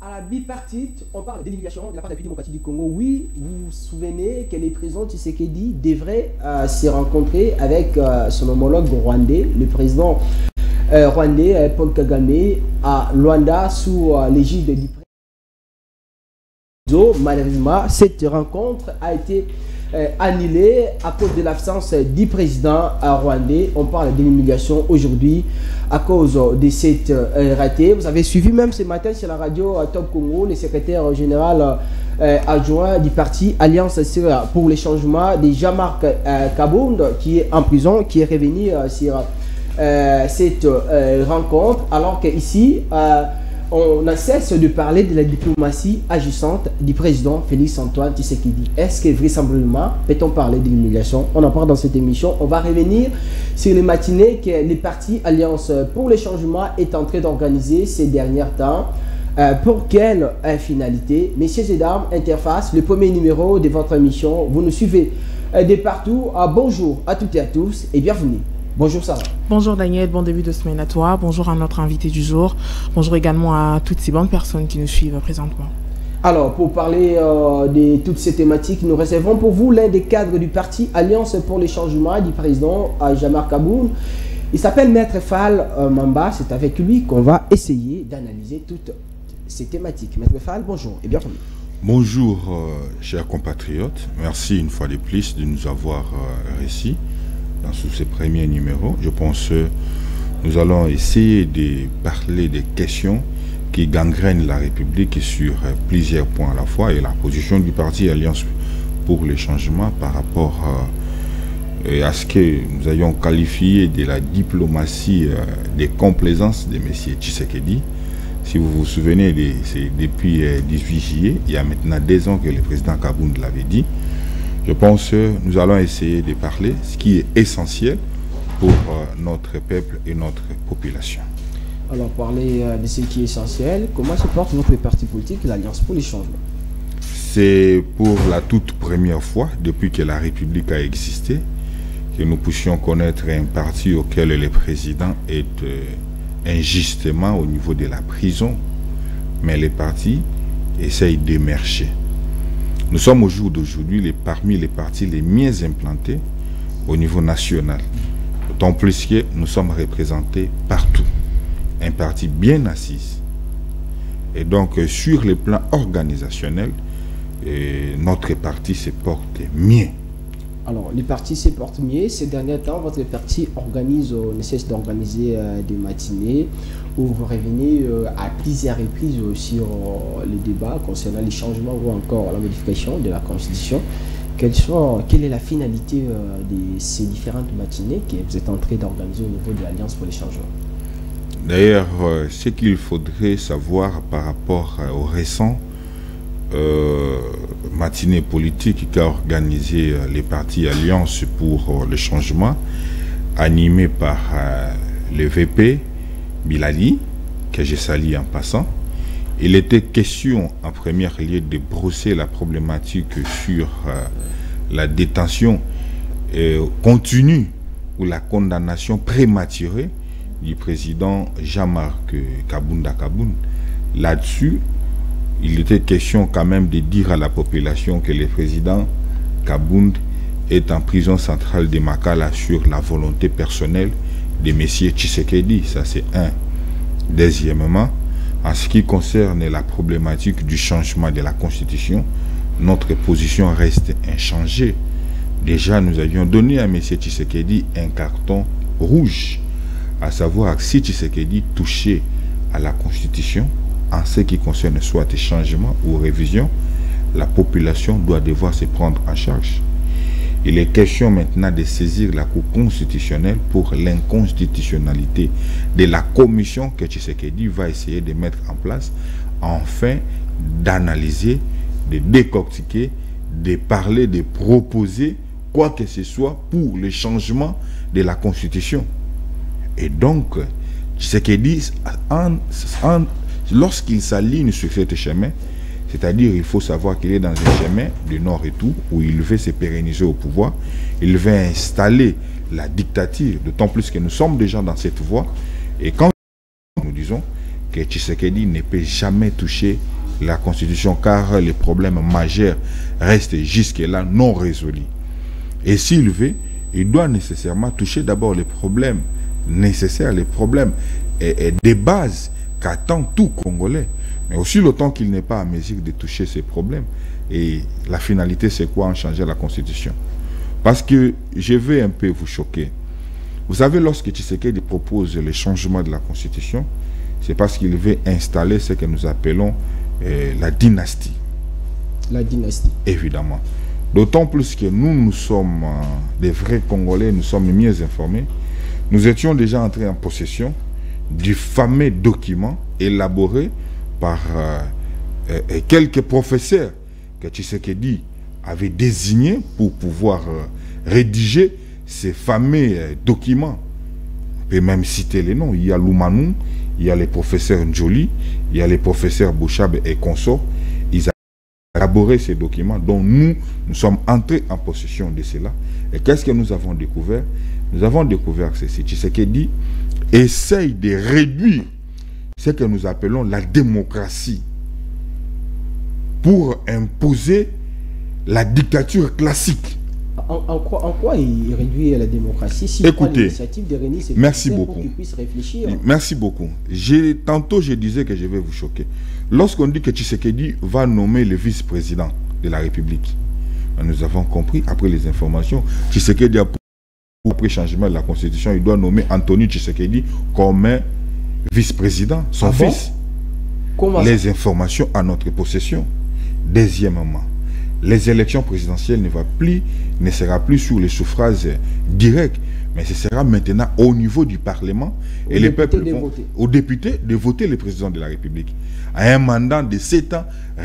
à la bipartite, on parle d'élimination de la part de la République démocratique du Congo. Oui, vous vous souvenez que le président Tshisekedi devrait se rencontrer avec son homologue rwandais, le président rwandais Paul Kagame, à Luanda sous l'égide du président. Malheureusement, cette rencontre a été annulée à cause de l'absence du président rwandais. On parle d'élimination aujourd'hui à cause de cette ratée. Vous avez suivi même ce matin sur la radio Top Congo le secrétaire général adjoint du parti Alliance pour les changements de Jean-Marc Kabound qui est en prison, qui est revenu sur cette rencontre, alors qu'ici on ne cesse de parler de la diplomatie agissante du président Félix Antoine Tshisekedi. Est-ce que vraisemblablement peut-on parler d'immigration? On en parle dans cette émission. On va revenir sur les matinées que les partis Alliance pour les changements est en train d'organiser ces derniers temps. Pour quelle finalité? Messieurs et dames, Interface, le premier numéro de votre émission. Vous nous suivez de partout. Bonjour à toutes et à tous et bienvenue. Bonjour Sarah. Bonjour Daniel, bon début de semaine à toi. Bonjour à notre invité du jour. Bonjour également à toutes ces bonnes personnes qui nous suivent présentement. Alors, pour parler de toutes ces thématiques, nous recevons pour vous l'un des cadres du parti Alliance pour les changements du président Jean-Marc Kabound. Il s'appelle Maître Fall Mamba. C'est avec lui qu'on va essayer d'analyser toutes ces thématiques. Maître Fall, bonjour et bienvenue. Bonjour, chers compatriotes. Merci une fois de plus de nous avoir reçus dans ces premiers numéros. Je pense que nous allons essayer de parler des questions qui gangrènent la République sur plusieurs points à la fois et la position du parti Alliance pour les changements par rapport à ce que nous ayons qualifié de la diplomatie des complaisances de M. Tshisekedi. Si vous vous souvenez, c'est depuis 18 juillet, il y a maintenant 2 ans que le président Kabound l'avait dit. Je pense que nous allons essayer de parler ce qui est essentiel pour notre peuple et notre population. Alors, parler de ce qui est essentiel, comment se porte notre parti politique, l'Alliance pour les changements? C'est pour la toute première fois depuis que la République a existé que nous puissions connaître un parti auquel le président est injustement au niveau de la prison, mais les partis essayent d'émerger. Nous sommes au jour d'aujourd'hui parmi les partis les mieux implantés au niveau national. D'autant plus que nous sommes représentés partout. Un parti bien assis. Et donc, sur le plan organisationnel, notre parti se porte mieux. Alors, les partis se portent mieux. Ces derniers temps, votre parti ne cesse d'organiser des matinées où vous revenez à plusieurs reprises sur les débats concernant les changements ou encore la modification de la Constitution. Quelle est la finalité de ces différentes matinées que vous êtes en train d'organiser au niveau de l'Alliance pour les changements? D'ailleurs, ce qu'il faudrait savoir par rapport au récent matinée politique qu'a organisé les partis Alliance pour le changement, animé par le VP Bilali, que j'ai sali en passant. Il était question en première lieu de brosser la problématique sur la détention continue ou la condamnation prématurée du président Jean-Marc Kabound. Là-dessus, il était question quand même de dire à la population que le président Kabound est en prison centrale de Makala sur la volonté personnelle de M. Tshisekedi. Ça, c'est un. Deuxièmement, en ce qui concerne la problématique du changement de la Constitution, notre position reste inchangée. Déjà, nous avions donné à M. Tshisekedi un carton rouge, à savoir que si Tshisekedi touchait à la Constitution, en ce qui concerne soit changement ou révision, la population doit devoir se prendre en charge. Il est question maintenant de saisir la Cour constitutionnelle pour l'inconstitutionnalité de la commission que Tshisekedi va essayer de mettre en place, afin d'analyser, de décortiquer, de parler, de proposer quoi que ce soit pour le changement de la Constitution. Et donc, Tshisekedi, lorsqu'il s'aligne sur ce chemin, c'est-à-dire il faut savoir qu'il est dans un chemin du nord et tout, où il veut se pérenniser au pouvoir, il veut installer la dictature, d'autant plus que nous sommes déjà dans cette voie. Et quand nous disons que Tshisekedi ne peut jamais toucher la Constitution, car les problèmes majeurs restent jusque-là non résolus. Et s'il veut, il doit nécessairement toucher d'abord les problèmes nécessaires, les problèmes et des bases qu'attend tout Congolais. Mais aussi le temps qu'il n'est pas à mesure de toucher ces problèmes. Et la finalité, c'est quoi? En changer la Constitution. Parce que je vais un peu vous choquer. Vous savez, lorsque Tshisekedi propose le changement de la Constitution, c'est parce qu'il veut installer ce que nous appelons la dynastie. La dynastie. Évidemment. D'autant plus que nous sommes des vrais Congolais, nous sommes mieux informés. Nous étions déjà entrés en possession du fameux document élaboré par quelques professeurs que Tshisekedi avait désignés pour pouvoir rédiger ces fameux documents. On peut même citer les noms. Il y a Loumanou, il y a les professeurs Njoli, il y a les professeurs Bouchab et consorts. Ils ont élaboré ces documents dont nous sommes entrés en possession de cela. Et qu'est-ce que nous avons découvert? Nous avons découvert ceci. Tshisekedi essaye de réduire ce que nous appelons la démocratie pour imposer la dictature classique. En quoi il réduit la démocratie? Si écoutez, merci beaucoup. Pour qu'il puisse réfléchir. Merci beaucoup. Tantôt, je disais que je vais vous choquer. Lorsqu'on dit que Tshisekedi va nommer le vice-président de la République, nous avons compris, après les informations, Tshisekedi a après changement de la Constitution, il doit nommer Anthony Tshisekedi comme vice-président, son fils. Comment les informations à notre possession. Deuxièmement, les élections présidentielles ne sera plus sur les suffrages directs, mais ce sera maintenant au niveau du Parlement et les peuples vont aux députés de voter le président de la République à un mandat de 7 ans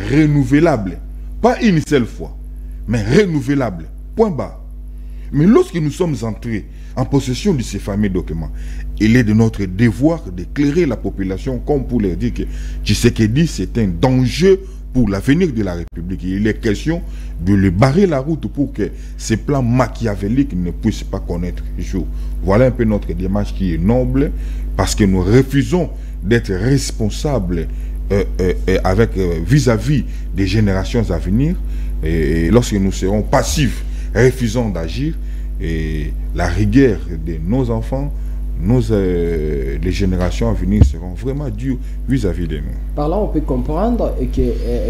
renouvelable, pas une seule fois, mais renouvelable. Point barre. Mais lorsque nous sommes entrés en possession de ces fameux documents, il est de notre devoir d'éclairer la population comme pour leur dire que Tshisekedi c'est un danger pour l'avenir de la République. Il est question de lui barrer la route pour que ces plans machiavéliques ne puissent pas connaître jour. Voilà un peu notre démarche qui est noble, parce que nous refusons d'être responsables vis-à-vis des générations à venir. Et lorsque nous serons passifs, refusant d'agir, et la rigueur de nos enfants, les générations à venir seront vraiment dures vis-à-vis de nous. Par là, on peut comprendre que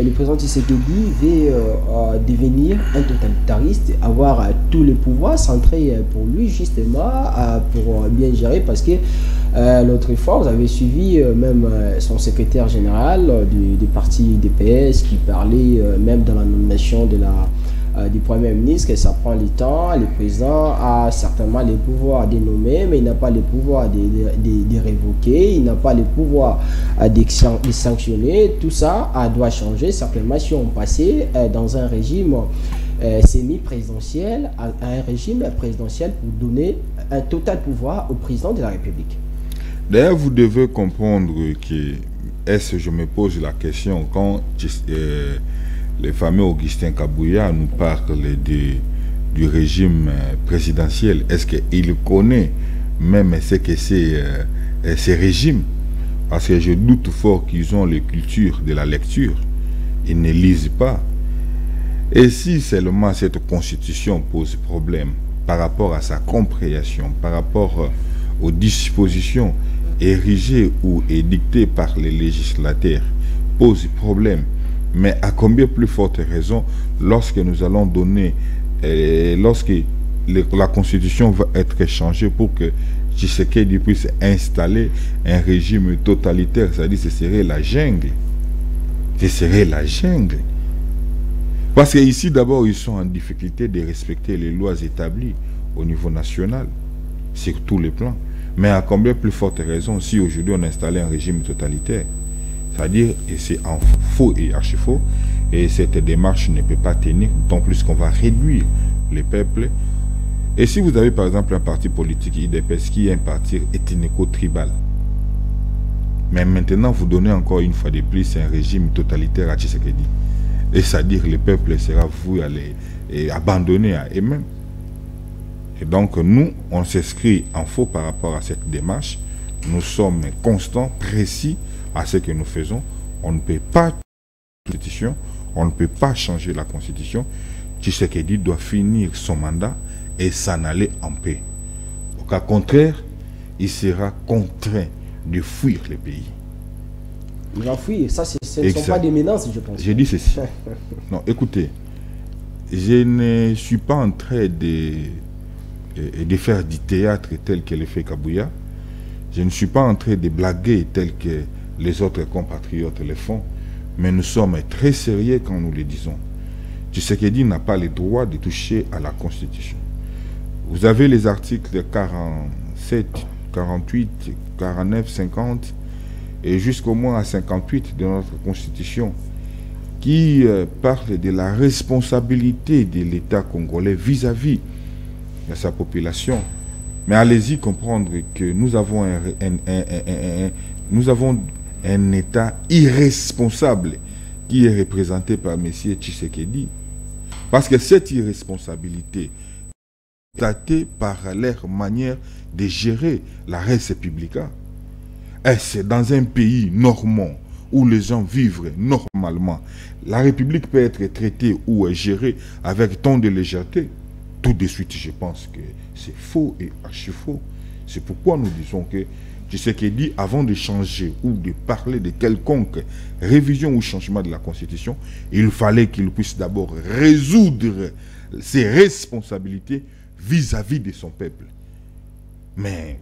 le président Tshisekedi veut devenir un totalitariste, avoir tous les pouvoirs centrés pour lui, justement, pour bien gérer, parce que l'autre fois, vous avez suivi même son secrétaire général du parti DPS qui parlait même dans la nomination de du Premier ministre, que ça prend le temps. Le président a certainement les pouvoirs de nommer, mais il n'a pas le pouvoir de révoquer, il n'a pas le pouvoir de sanctionner. Tout ça doit changer, certainement, si on passait dans un régime semi-présidentiel à un régime présidentiel pour donner un total pouvoir au président de la République. D'ailleurs, vous devez comprendre que, je me pose la question, quand le fameux Augustin Kabouya nous parle du régime présidentiel, est-ce qu'il connaît même ce que c'est ces régimes? Parce que je doute fort qu'ils ont les cultures de la lecture. Ils ne lisent pas. Et si seulement cette constitution pose problème par rapport à sa compréhension, par rapport aux dispositions érigées ou édictées par les législateurs, pose problème, mais à combien plus forte raison lorsque nous allons donner, lorsque la Constitution va être changée pour que Tshisekedi puisse installer un régime totalitaire, c'est-à-dire ce serait la jungle. Ce serait la jungle. Parce qu'ici, d'abord, ils sont en difficulté de respecter les lois établies au niveau national, sur tous les plans. Mais à combien plus forte raison si aujourd'hui on installait un régime totalitaire? C'est-à-dire, et c'est en faux et archi-faux, et cette démarche ne peut pas tenir, d'autant plus qu'on va réduire les peuples. Et si vous avez par exemple un parti politique IDPS qui est un parti ethnico-tribal, mais maintenant vous donnez encore une fois de plus un régime totalitaire à Tshisekedi, et c'est-à-dire le peuple sera voué à abandonner à eux-mêmes. Et donc nous, on s'inscrit en faux par rapport à cette démarche. Nous sommes constants, précis à ce que nous faisons. On ne peut pas Constitution, on ne peut pas changer la Constitution. Tshisekedi doit finir son mandat et s'en aller en paix. Au cas contraire, il sera contraint de fuir le pays. Il va fuir. Ça, ce ne sont pas des menaces, je pense. J'ai dit ceci. Non, écoutez, je ne suis pas en train de faire du théâtre tel que le fait Kabouya. Je ne suis pas en train de blaguer tel que les autres compatriotes le font. Mais nous sommes très sérieux quand nous le disons. Tshisekedi n'a pas le droit de toucher à la Constitution. Vous avez les articles 47, 48, 49, 50 et jusqu'au moins à 58 de notre Constitution qui parlent de la responsabilité de l'État congolais vis-à-vis de sa population. Mais allez-y comprendre que nous avons un État irresponsable qui est représenté par M. Tshisekedi. Parce que cette irresponsabilité est datée par leur manière de gérer la res publica. Est-ce dans un pays normand où les gens vivent normalement, la République peut être traitée ou gérée avec tant de légèreté? Tout de suite, je pense que c'est faux et archi-faux. C'est pourquoi nous disons que Tshisekedi, avant de changer ou de parler de quelconque révision ou changement de la Constitution, il fallait qu'il puisse d'abord résoudre ses responsabilités vis-à-vis de son peuple. Mais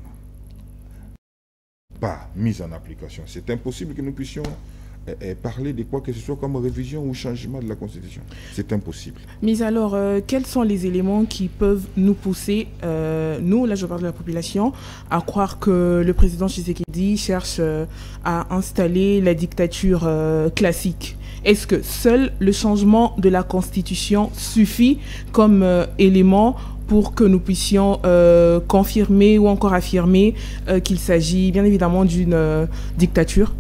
pas mise en application. C'est impossible que nous puissions parler de quoi que ce soit comme révision ou changement de la Constitution. C'est impossible. Mais alors, quels sont les éléments qui peuvent nous pousser, nous, là je parle de la population, à croire que le président Tshisekedi cherche à installer la dictature classique? Est-ce que seul le changement de la Constitution suffit comme élément pour que nous puissions confirmer ou encore affirmer qu'il s'agit bien évidemment d'une dictature?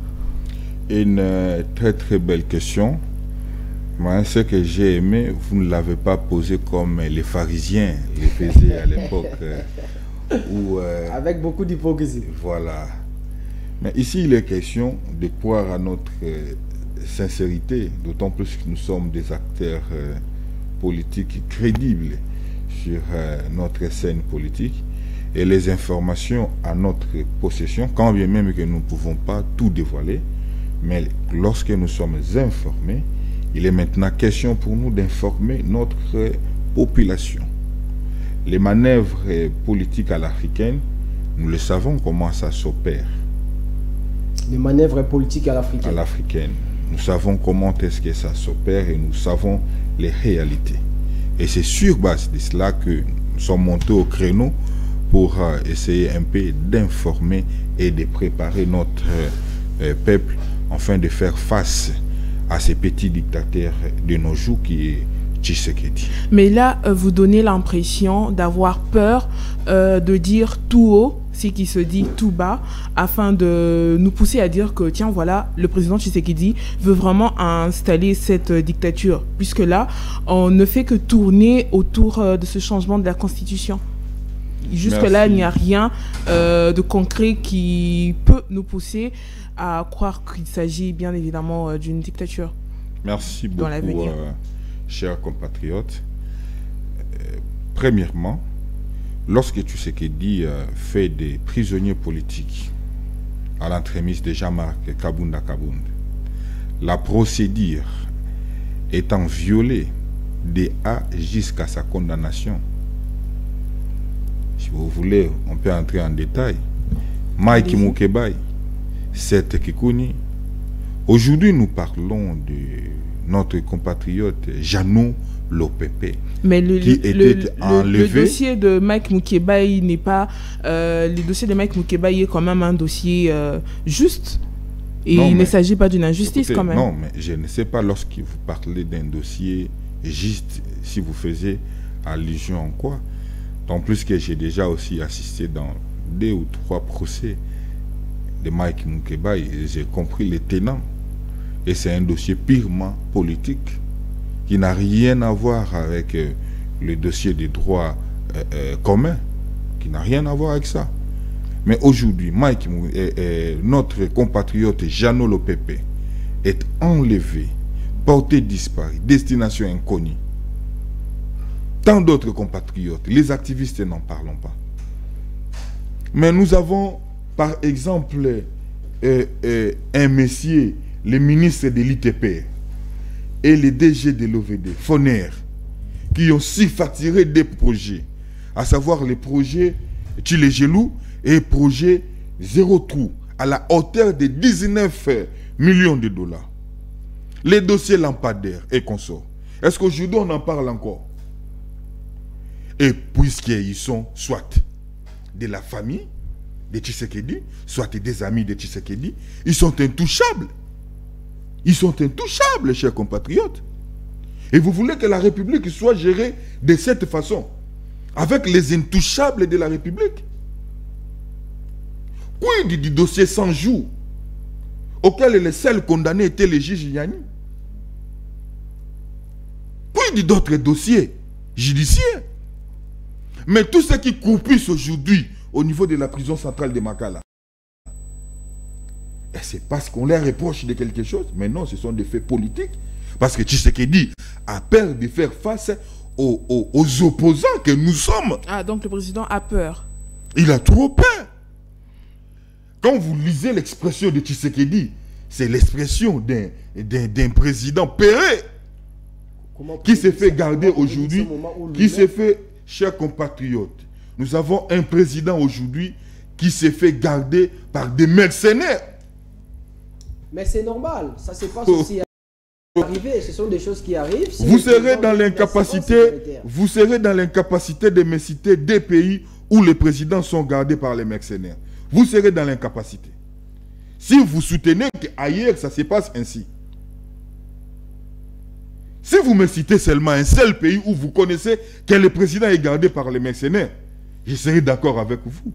Une très très belle question. Moi, ce que j'ai aimé, vous ne l'avez pas posé comme les pharisiens le faisaient à l'époque. Avec beaucoup d'hypocrisie. Voilà. Mais ici, il est question de croire à notre sincérité, d'autant plus que nous sommes des acteurs politiques crédibles sur notre scène politique et les informations à notre possession, quand bien même que nous ne pouvons pas tout dévoiler. Mais lorsque nous sommes informés, il est maintenant question pour nous d'informer notre population. Les manœuvres politiques à l'africaine, nous le savons comment ça s'opère. Les manœuvres politiques à l'africaine. À l'africaine. Nous savons comment est-ce que ça s'opère et nous savons les réalités. Et c'est sur base de cela que nous sommes montés au créneau pour essayer un peu d'informer et de préparer notre peuple afin de faire face à ces petits dictateurs de nos jours qui est Tshisekedi. Mais là, vous donnez l'impression d'avoir peur de dire tout haut ce qui se dit tout bas, afin de nous pousser à dire que, tiens, voilà, le président Tshisekedi veut vraiment installer cette dictature, puisque là, on ne fait que tourner autour de ce changement de la Constitution. Jusque-là, il n'y a rien de concret qui peut nous pousser à croire qu'il s'agit bien évidemment d'une dictature. Merci beaucoup, chers compatriotes. Premièrement, lorsque Tshisekedi fait des prisonniers politiques à l'entremise de Jean-Marc Kabunda, la procédure étant violée de A jusqu'à sa condamnation, si vous voulez, on peut entrer en détail. Mike Mukebai, Seth Kikuni. Aujourd'hui, nous parlons de notre compatriote Jeannot Lopepe, qui était enlevé. Le dossier de Mike Mukebai n'est pas... le dossier de Mike Mukebai est quand même un dossier juste. Et non, il ne s'agit pas d'une injustice, écoutez, quand même. Non, mais je ne sais pas, lorsque vous parlez d'un dossier juste, si vous faisiez allusion en quoi. En plus que j'ai déjà aussi assisté dans 2 ou 3 procès de Mike Mukebai, et j'ai compris les tenants. Et c'est un dossier purement politique qui n'a rien à voir avec le dossier des droits communs, qui n'a rien à voir avec ça. Mais aujourd'hui, notre compatriote Jeannot Lopepe est enlevé portée disparue, destination inconnue. Tant d'autres compatriotes, les activistes n'en parlons pas. Mais nous avons, par exemple, un messier, le ministre de l'ITP et le DG de l'OVD, Foner, qui ont facturé des projets, à savoir les projets Tchilegelou et projet Zéro Trou, à la hauteur de 19 millions de dollars. Les dossiers lampadaires et consorts. Est-ce qu'aujourd'hui on en parle encore? Et puisqu'ils sont soit de la famille de Tshisekedi, soit des amis de Tshisekedi, ils sont intouchables. Ils sont intouchables, chers compatriotes. Et vous voulez que la République soit gérée de cette façon, avec les intouchables de la République? Quid du dossier 100 jours, auquel les seuls condamnés étaient les juges Yanni? Quid d'autres dossiers judiciaires? Mais tout ce qui croupissent aujourd'hui au niveau de la prison centrale de Makala, c'est parce qu'on leur reproche de quelque chose. Mais non, ce sont des faits politiques. Parce que Tshisekedi a peur de faire face aux opposants que nous sommes. Ah, donc le président a peur. Il a trop peur. Quand vous lisez l'expression de Tshisekedi, c'est l'expression d'un président péré qui s'est fait garder aujourd'hui, qui s'est fait, chers compatriotes, nous avons un président aujourd'hui qui s'est fait garder par des mercenaires. Mais c'est normal, ça se passe aussi arriver, ce sont des choses qui arrivent. Si vous serez dans l'incapacité de me citer des pays où les présidents sont gardés par les mercenaires. Vous serez dans l'incapacité. Si vous soutenez qu'ailleurs ça se passe ainsi. Si vous me citez seulement un seul pays où vous connaissez que le président est gardé par les mercenaires, je serai d'accord avec vous.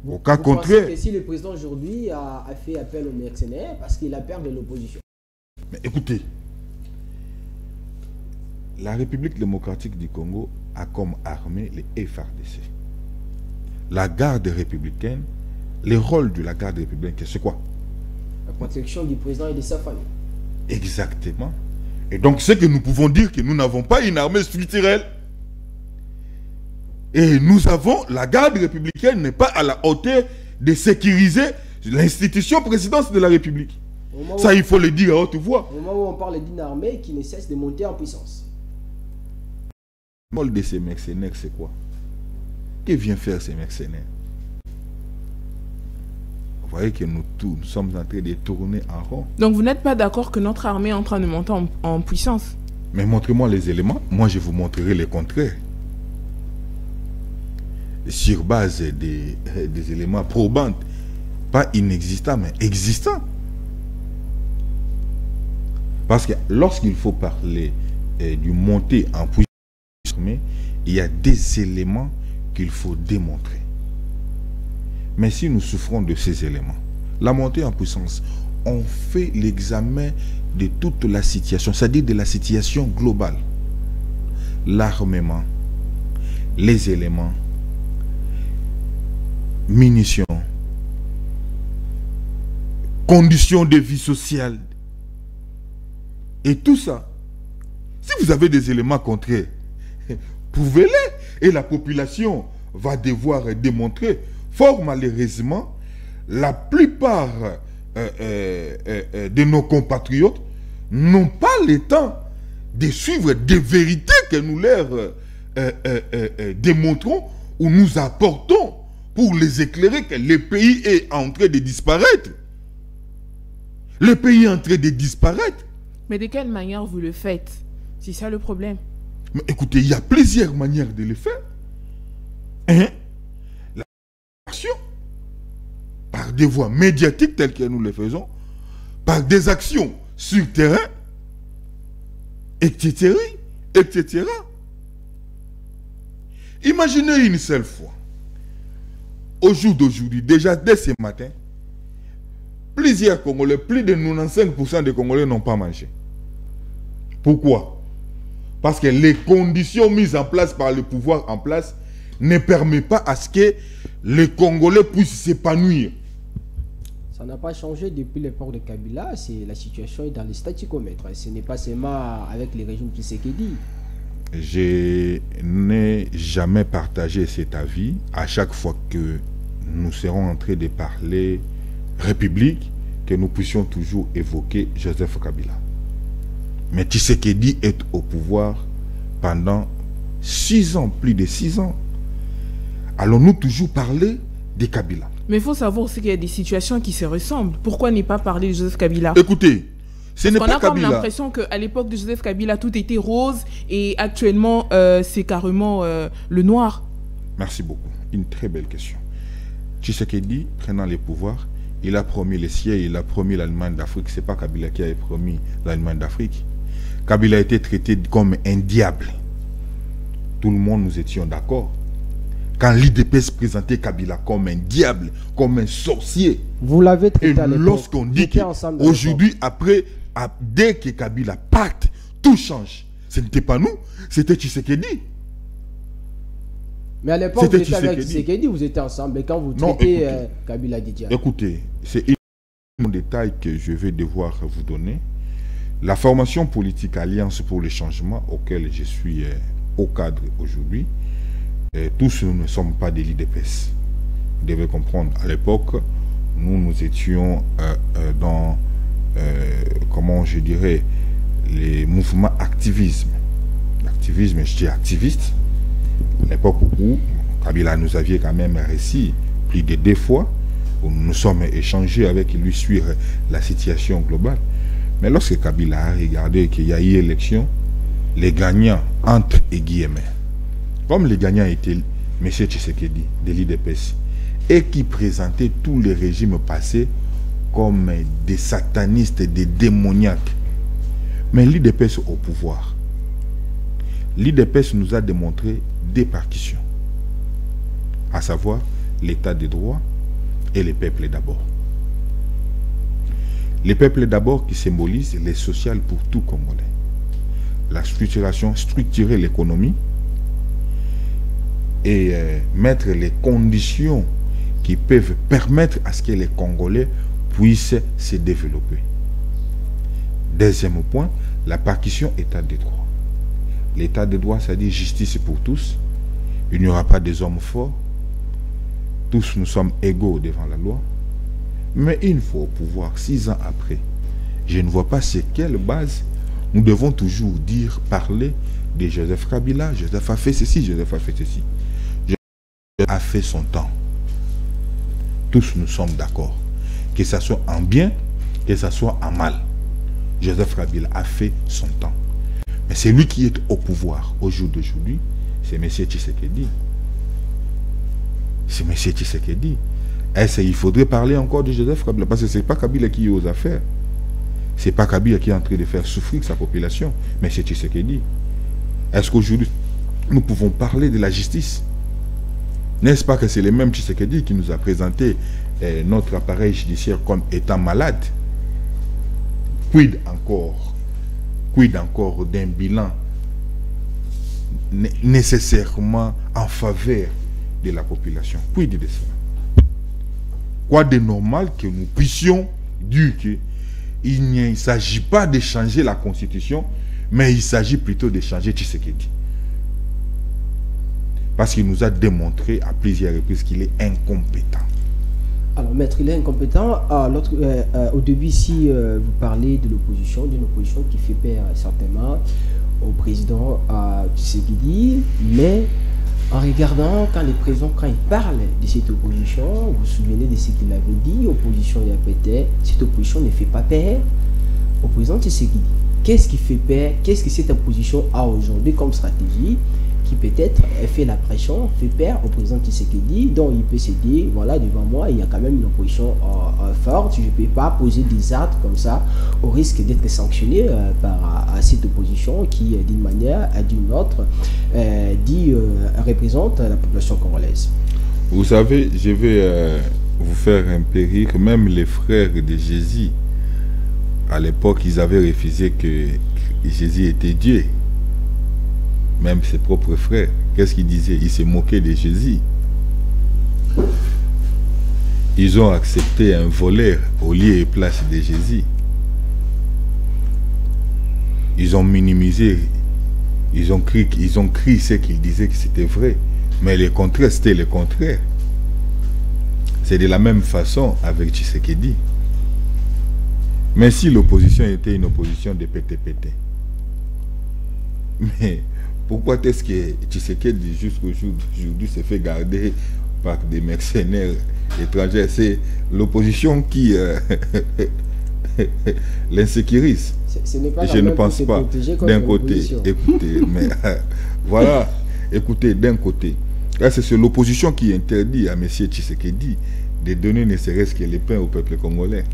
Au cas contraire. Que si le président aujourd'hui a fait appel aux mercenaires parce qu'il a peur de l'opposition. Mais écoutez, la République démocratique du Congo a comme armée les FARDC. La garde républicaine, le rôle de la garde républicaine, c'est quoi? La protection du président et de sa famille. Exactement. Et donc, c'est que nous pouvons dire que nous n'avons pas une armée structurelle. Et nous avons, la garde républicaine n'est pas à la hauteur de sécuriser l'institution présidence de la République. Ça, il faut le dire à haute voix. Au moment où on parle d'une armée qui ne cesse de monter en puissance. Le rôle de ces mercenaires, c'est quoi? Que viennent faire ces mercenaires? Vous voyez que nous sommes en train de tourner en rond. Donc vous n'êtes pas d'accord que notre armée est en train de monter en puissance? Mais montrez-moi les éléments. Moi, je vous montrerai le contraire. Sur base des éléments probants, pas inexistants, mais existants. Parce que lorsqu'il faut parler du montée en puissance, il y a des éléments qu'il faut démontrer. Mais si nous souffrons de ces éléments, la montée en puissance, on fait l'examen de toute la situation, c'est-à-dire de la situation globale. L'armement, les éléments, munitions, conditions de vie sociale, et tout ça. Si vous avez des éléments contraires, prouvez-les, et la population va devoir démontrer. Fort malheureusement, la plupart de nos compatriotes n'ont pas le temps de suivre des vérités que nous leur démontrons ou nous apportons pour les éclairer que le pays est en train de disparaître. Le pays est en train de disparaître. Mais de quelle manière vous le faites? C'est ça le problème. Mais écoutez, il y a plusieurs manières de le faire. Hein? Par des voies médiatiques telles que nous le faisons, par des actions sur terrain, etc., etc. Imaginez une seule fois, au jour d'aujourd'hui, déjà dès ce matin, plusieurs Congolais, plus de 95% des Congolais n'ont pas mangé. Pourquoi? Parce que les conditions mises en place par le pouvoir en place ne permettent pas à ce que les Congolais puissent s'épanouir. Ça n'a pas changé depuis l'époque de Kabila. La situation est dans le statu quo, maître. Ce n'est pas seulement avec les régimes Tshisekedi. Je n'ai jamais partagé cet avis. À chaque fois que nous serons en train de parler République, que nous puissions toujours évoquer Joseph Kabila. Mais Tshisekedi est au pouvoir pendant 6 ans, plus de 6 ans. Allons-nous toujours parler de Kabila? Mais il faut savoir aussi qu'il y a des situations qui se ressemblent. Pourquoi ne pas parler de Joseph Kabila? Écoutez, ce n'est pas Kabila. On a comme Kabila. l'impression qu'à l'époque de Joseph Kabila, tout était rose et actuellement, c'est carrément le noir. Merci beaucoup. Une très belle question. Tshisekedi, prenant les pouvoirs, il a promis les sièges, il a promis l'Allemagne d'Afrique. Ce n'est pas Kabila qui a promis l'Allemagne d'Afrique. Kabila a été traité comme un diable. Tout le monde, nous étions d'accord. Quand l'IDPS présentait Kabila comme un diable, comme un sorcier. Vous l'avez traité à l'époque. Lorsqu'on dit qu'aujourd'hui, après, dès que Kabila parte, tout change. Ce n'était pas nous, c'était Tshisekedi. Mais à l'époque, vous étiez avec Tshisekedi, vous étiez ensemble. Et quand vous traitez Kabila de diable. Écoutez, c'est un détail que je vais devoir vous donner. La formation politique Alliance pour le changement, auquel je suis au cadre aujourd'hui, tous nous ne sommes pas des l'IDPS. Vous devez comprendre, à l'époque, nous étions dans, comment je dirais, les mouvements activisme. L'activisme, je dis activiste. À l'époque où Kabila nous aviez quand même réussi plus de 2 fois, où nous nous sommes échangés avec lui sur la situation globale. Mais lorsque Kabila a regardé qu'il y a eu élection, les gagnants, entre guillemets, comme les gagnants étaient M. Tshisekedi de l'IDPS, et qui présentait tous les régimes passés comme des satanistes, des démoniaques. Mais l'IDPS au pouvoir, l'IDPS nous a démontré 2 partitions, à savoir l'état de droit et les peuples d'abord. Les peuples d'abord qui symbolisent les social pour tout Congolais. La structuration, structurer l'économie et mettre les conditions qui peuvent permettre à ce que les Congolais puissent se développer. Deuxième point, la partition état de droit. L'état de droit, ça dit justice pour tous. Il n'y aura pas des hommes forts. Tous nous sommes égaux devant la loi. Mais une fois au pouvoir, 6 ans après, je ne vois pas sur quelle base nous devons toujours dire, parler de Joseph Kabila. Joseph a fait ceci, Joseph a fait ceci. Joseph a fait son temps. Tous nous sommes d'accord. Que ce soit en bien, que ce soit en mal. Joseph Kabila a fait son temps. Mais c'est lui qui est au pouvoir au jour d'aujourd'hui, c'est M. Tshisekedi. C'est M. Tshisekedi. Il faudrait parler encore de Joseph Kabila, parce que ce n'est pas Kabila qui est aux affaires. Ce n'est pas Kabila qui est en train de faire souffrir sa population, mais c'est Tshisekedi. Est-ce qu'aujourd'hui, nous pouvons parler de la justice? N'est-ce pas que c'est le même Tshisekedi qui nous a présenté notre appareil judiciaire comme étant malade? Quid encore d'un bilan nécessairement en faveur de la population? Quid de cela? Quoi de normal que nous puissions dire qu'il ne s'agit pas de changer la constitution, mais il s'agit plutôt de changer Tshisekedi. Parce qu'il nous a démontré à plusieurs reprises qu'il est incompétent. Alors, maître, il est incompétent. Au début, ici, vous parlez de l'opposition, d'une opposition qui fait peur certainement au président Tshisekedi, mais en regardant quand il parle de cette opposition, vous vous souvenez de ce qu'il avait dit, opposition et APT, cette opposition ne fait pas peur au président Tshisekedi. Qu'est-ce qui fait peur? Qu'est-ce que cette opposition a aujourd'hui comme stratégie qui peut-être fait la pression, fait peur au président Tshisekedi, dont il peut se dire, voilà, devant moi, il y a quand même une opposition forte, je ne peux pas poser des actes comme ça, au risque d'être sanctionné par cette opposition qui, d'une manière ou d'une autre, représente la population congolaise. Vous savez, je vais vous faire un peu rire, même les frères de Jésus, à l'époque, ils avaient refusé que Jésus était Dieu. Même ses propres frères, qu'est-ce qu'ils disaient? Ils se moquaient de Jésus. Ils ont accepté un voleur au lieu et place de Jésus. Ils ont minimisé, ils ont crié ce qu'ils disaient que c'était vrai. Mais le contraire, c'était le contraire. C'est de la même façon avec Tshisekedi. Mais si l'opposition était une opposition de pété-pété. Mais pourquoi est-ce que Tshisekedi jusqu'au jour d'aujourd'hui se fait garder par des mercenaires étrangers? C'est l'opposition qui l'insécurise. Je ne pense pas. D'un côté, écoutez, mais voilà, écoutez, d'un côté, là c'est l'opposition qui interdit à M. Tshisekedi de donner ne serait-ce que les pains au peuple congolais.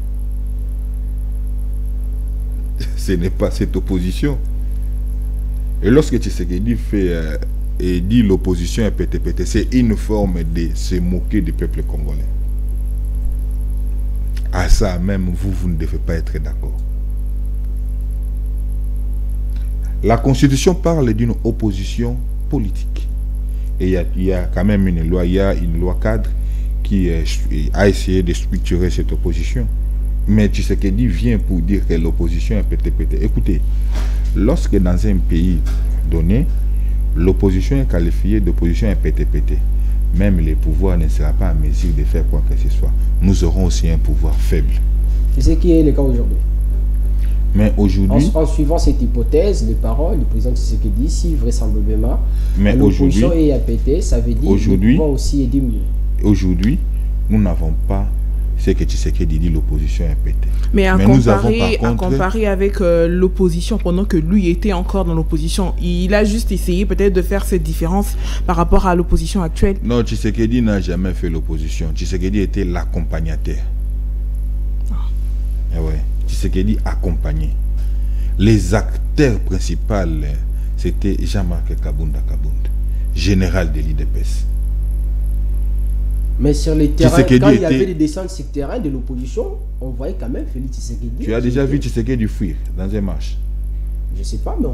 Ce n'est pas cette opposition. Et lorsque Tshisekedi fait et dit l'opposition est pété-pété, c'est une forme de se moquer du peuple congolais. À ça même, vous ne devez pas être d'accord. La Constitution parle d'une opposition politique. Et il y a quand même une loi cadre qui a essayé de structurer cette opposition. Mais Tshisekedi vient pour dire que l'opposition est pété-pété. Écoutez, lorsque dans un pays donné, l'opposition est qualifiée d'opposition est pété-pété, même les pouvoirs ne seront pas en mesure de faire quoi que ce soit. Nous aurons aussi un pouvoir faible. C'est ce qui est le cas aujourd'hui. Mais aujourd'hui, en suivant cette hypothèse, les paroles du président Tshisekedi, si vraisemblablement l'opposition est pété, ça veut dire que le pouvoir aussi est diminué. Aujourd'hui, nous n'avons pas ce que Tshisekedi dit, l'opposition est pétée. Mais à comparer avec l'opposition pendant que lui était encore dans l'opposition, il a juste essayé peut-être de faire cette différence par rapport à l'opposition actuelle. Non, Tshisekedi n'a jamais fait l'opposition. Tshisekedi était l'accompagnateur. Ah ouais. Tshisekedi accompagné. Les acteurs principaux, c'était Jean-Marc Kabunda, général de l'IDPS. Mais sur les terrains, quand il y avait des descentes sur le terrain de l'opposition, on voyait quand même Félix Tshisekedi. Tu as déjà vu Tshisekedi fuir dans un marche? Je ne sais pas, mais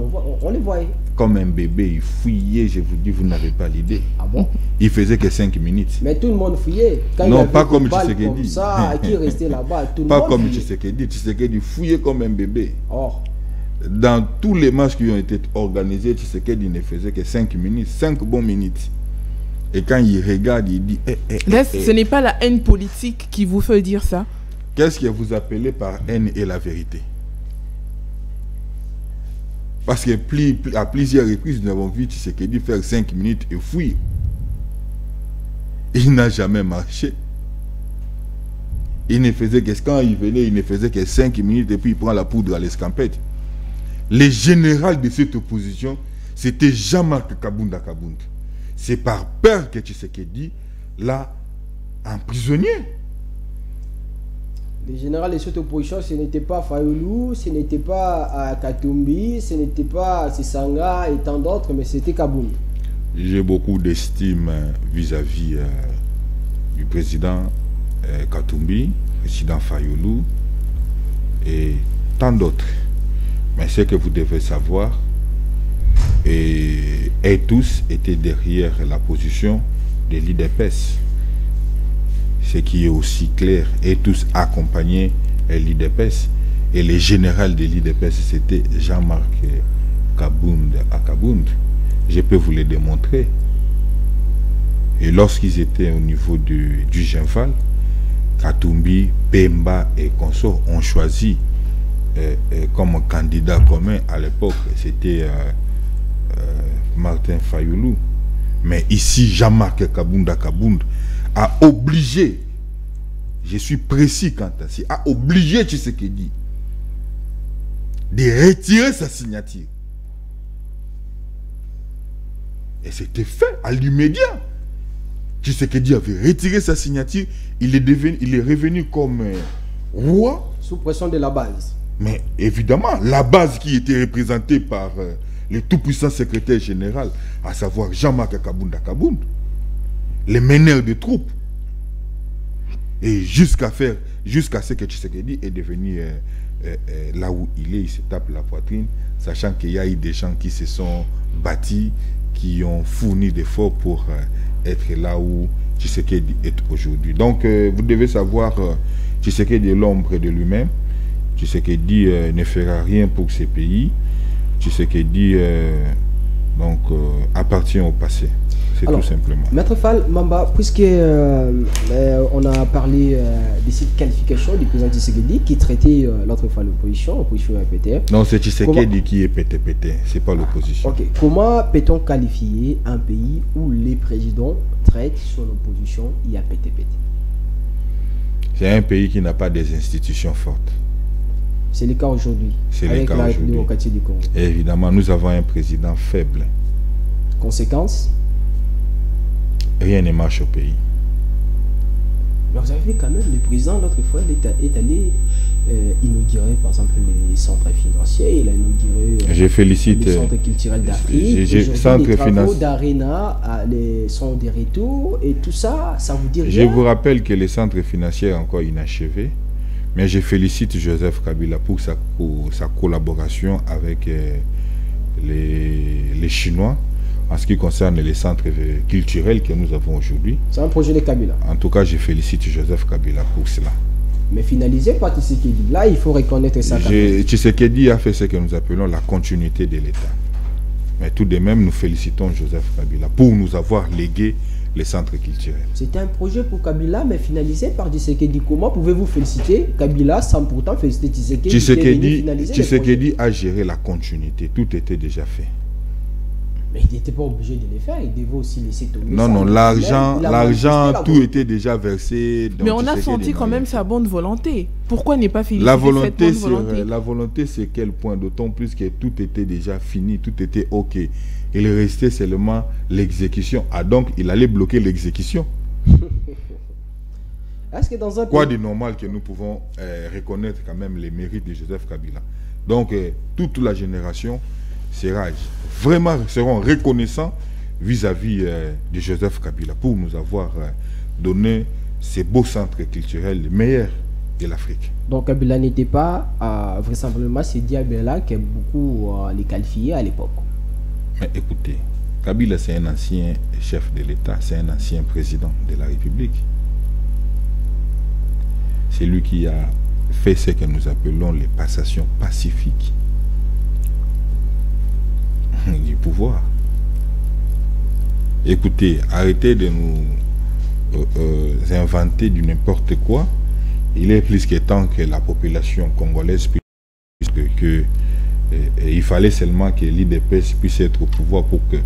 on les voyait. Comme un bébé, il fuyait, je vous dis, vous n'avez pas l'idée. Ah bon? Il faisait que 5 minutes. Mais tout le monde fuyait. Quand non, pas comme Tshisekedi. Comme ça, qui restait là-bas, tout le pas monde comme fuyait. Tshisekedi. Tshisekedi fuyait comme un bébé. Or. Dans tous les matchs qui ont été organisés, Tshisekedi ne faisait que 5 minutes, 5 bonnes minutes. Et quand il regarde, il dit... Ce n'est pas la haine politique qui vous fait dire ça. Qu'est-ce que vous appelez par haine et la vérité? Parce que à plusieurs reprises, nous avons vu Tshisekedi faire 5 minutes et fuir. Il n'a jamais marché. Il ne faisait que, quand il venait, il ne faisait que 5 minutes et puis il prend la poudre à l'escampette. Le général de cette opposition, c'était Jean-Marc Kabunda. C'est par peur que Tshisekedi l'a emprisonné. Le général de cette opposition, ce n'était pas Fayulu, ce n'était pas Katumbi, ce n'était pas Sisanga et tant d'autres, mais c'était Kaboul. J'ai beaucoup d'estime vis-à-vis du président Katumbi, président Fayulu et tant d'autres. Mais ce que vous devez savoir, et tous étaient derrière la position de l'IDPS. Ce qui est aussi clair, et tous accompagnaient l'IDPS. Et le général de l'IDPS, c'était Jean-Marc Kabunda. Je peux vous le démontrer. Et lorsqu'ils étaient au niveau du Genfal, Katumbi, Pemba et consorts ont choisi comme candidat commun à l'époque, c'était Martin Fayulu. Mais ici, Jean-Marc Kabunda a obligé, je suis précis quant à ça, a obligé Tshisekedi de retirer sa signature. Et c'était fait à l'immédiat. Tshisekedi avait retiré sa signature, il est revenu comme roi. Sous pression de la base. Mais évidemment, la base qui était représentée par le tout-puissant secrétaire général, à savoir Jean-Marc Kabunda, les meneurs de troupes. Et jusqu'à ce que Tshisekedi est devenu là où il se tape la poitrine, sachant qu'il y a eu des gens qui se sont bâtis, qui ont fourni d'efforts pour être là où Tshisekedi est aujourd'hui. Donc, vous devez savoir, Tshisekedi est l'ombre de lui-même. Tshisekedi ne fera rien pour ces pays. Tshisekedi appartient au passé. C'est tout simplement. Maître Fall Mamba, puisque on a parlé de cette qualification du président Tshisekedi qui traitait l'autre fois l'opposition répétée. Non, c'est Tshisekedi qui est pété, c'est pas l'opposition. Ok. Comment peut-on qualifier un pays où les présidents traitent son opposition et à pété? C'est un pays qui n'a pas des institutions fortes. C'est le cas aujourd'hui. C'est le cas aujourd'hui. Du Congo. Et évidemment, nous avons un président faible. Conséquence? Rien ne marche au pays. Mais vous avez vu quand même, le président, l'autre fois, est allé inaugurer, par exemple, les centres financiers. Il a inauguré je félicite, les centres culturels d'Afrique. Les travaux d'Arena sont de retour. Et tout ça, ça vous dit rien? Je vous rappelle que les centres financiers sont encore inachevés. Mais je félicite Joseph Kabila pour sa collaboration avec les Chinois en ce qui concerne les centres culturels que nous avons aujourd'hui. C'est un projet de Kabila. En tout cas, je félicite Joseph Kabila pour cela. Mais finalisé par Tshisekedi. Là, il faut reconnaître ça. Tshisekedi a fait ce que nous appelons la continuité de l'État. Mais tout de même, nous félicitons Joseph Kabila pour nous avoir légué les centres culturels. C'était un projet pour Kabila, mais finalisé par Tshisekedi. Comment pouvez-vous féliciter Kabila sans pourtant féliciter Tshisekedi? Tshisekedi a géré la continuité. Tout était déjà fait. Mais il n'était pas obligé de les faire. Il devait aussi laisser tomber. Non, l'argent, tout était déjà versé. Mais on a senti quand même sa bonne volonté. Pourquoi n'est pas félicité cette bonne volonté? La volonté, c'est quel point? D'autant plus que tout était déjà fini, tout était OK. Il restait seulement l'exécution. Ah, donc, il allait bloquer l'exécution. Est-ce que dans un Quoi de normal que nous pouvons reconnaître quand même les mérites de Joseph Kabila. Donc, toute la génération seront reconnaissants vis-à-vis de Joseph Kabila pour nous avoir donné ces beaux centres culturels les meilleurs de l'Afrique. Donc Kabila n'était pas vraisemblablement ce diable-là que beaucoup les qualifiaient à l'époque. Mais écoutez, Kabila c'est un ancien chef de l'État, c'est un ancien président de la République. C'est lui qui a fait ce que nous appelons les passations pacifiques du pouvoir. Écoutez, arrêtez de nous inventer du n'importe quoi. Il est plus que temps que la population congolaise puisse il fallait seulement que l'IDPS puisse être au pouvoir pour que